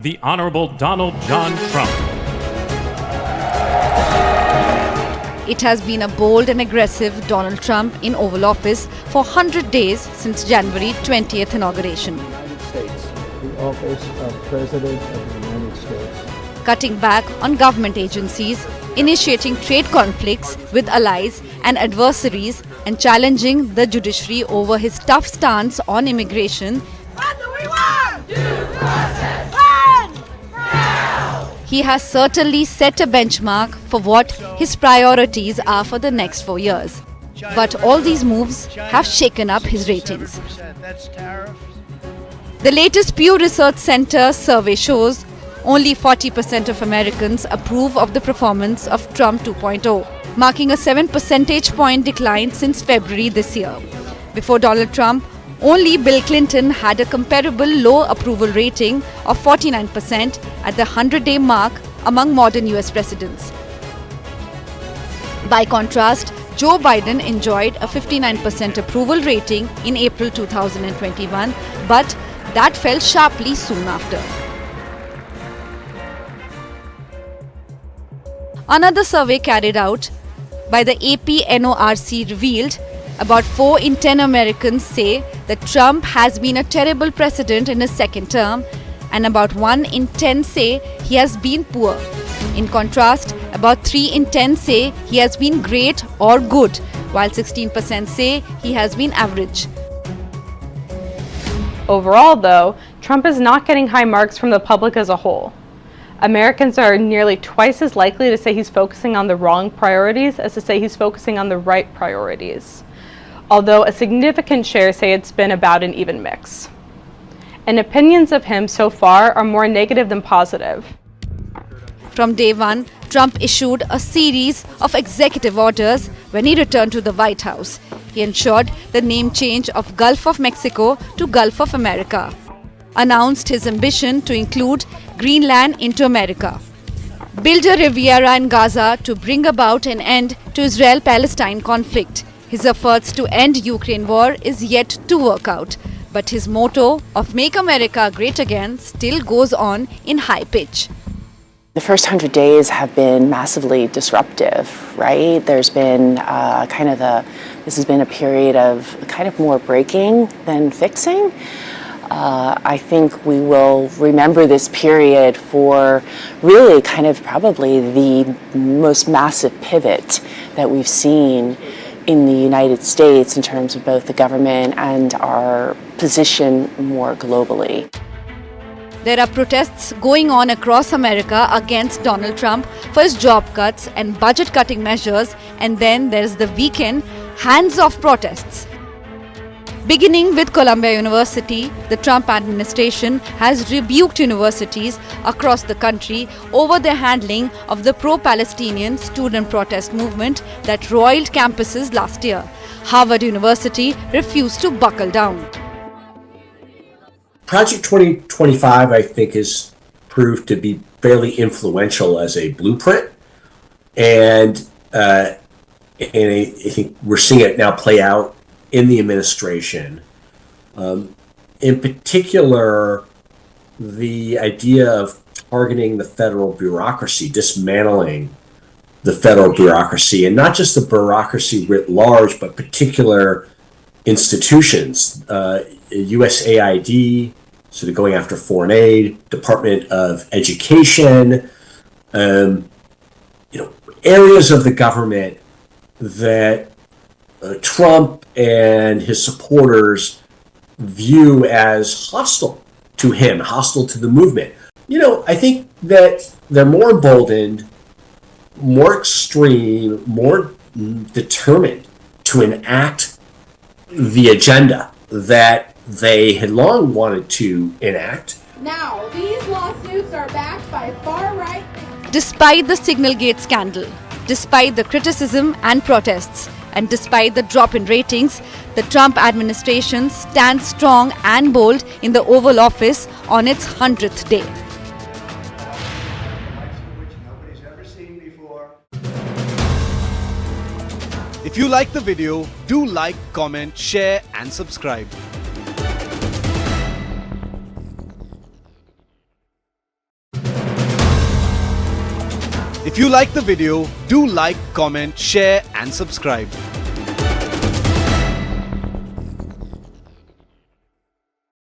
The Honorable Donald John Trump. It has been a bold and aggressive Donald Trump in Oval Office for 100 days since January 20th inauguration. United States, the office of President of the United States. Cutting back on government agencies, initiating trade conflicts with allies and adversaries, and challenging the judiciary over his tough stance on immigration. What do we want? Due process. He has certainly set a benchmark for what his priorities are for the next 4 years. But all these moves have shaken up his ratings. That's tariff. The latest Pew Research Center survey shows only 40% of Americans approve of the performance of Trump 2.0, marking a 7 percentage point decline since February this year. Before Donald Trump, only Bill Clinton had a comparable low approval rating of 49% at the 100-day mark among modern US presidents. By contrast, Joe Biden enjoyed a 59% approval rating in April 2021, but that fell sharply soon after. Another survey carried out by the AP-NORC revealed about 4 in 10 Americans say that Trump has been a terrible president in his second term, and about 1 in 10 say he has been poor. In contrast, about 3 in 10 say he has been great or good, while 16% say he has been average. Overall, though, Trump is not getting high marks from the public as a whole. Americans are nearly twice as likely to say he's focusing on the wrong priorities as to say he's focusing on the right priorities, although a significant share say it's been about an even mix. And opinions of him so far are more negative than positive. From day one, Trump issued a series of executive orders when he returned to the White House. He ensured the name change of Gulf of Mexico to Gulf of America, announced his ambition to include Greenland into America, build a Riviera in Gaza to bring about an end to Israel-Palestine conflict. His efforts to end Ukraine war is yet to work out, but his motto of Make America Great Again still goes on in high pitch. The first 100 days have been massively disruptive, right? There's been this has been a period of kind of more breaking than fixing. I think we will remember this period for really kind of probably the most massive pivot that we've seen in the United States in terms of both the government and our position more globally. There are protests going on across America against Donald Trump for his job cuts and budget-cutting measures, and then there's the weekend hands-off protests. Beginning with Columbia University, the Trump administration has rebuked universities across the country over their handling of the pro-Palestinian student protest movement that roiled campuses last year. Harvard University refused to buckle down. Project 2025, I think, has proved to be fairly influential as a blueprint, and I think we're seeing it now play out in the administration. In particular, the idea of targeting the federal bureaucracy, dismantling the federal bureaucracy, and not just the bureaucracy writ large, but particular institutions, USAID, sort of going after foreign aid, Department of Education, areas of the government that Trump and his supporters view as hostile to him, hostile to the movement. I think that they're more emboldened, more extreme, more determined to enact the agenda that they had long wanted to enact. Now, these lawsuits are backed by far-right. Despite the Signalgate scandal, despite the criticism and protests, and despite the drop in ratings, the Trump administration stands strong and bold in the Oval Office on its 100th day. If you like the video, do like, comment, share and subscribe. If you like the video, do like, comment, share and subscribe.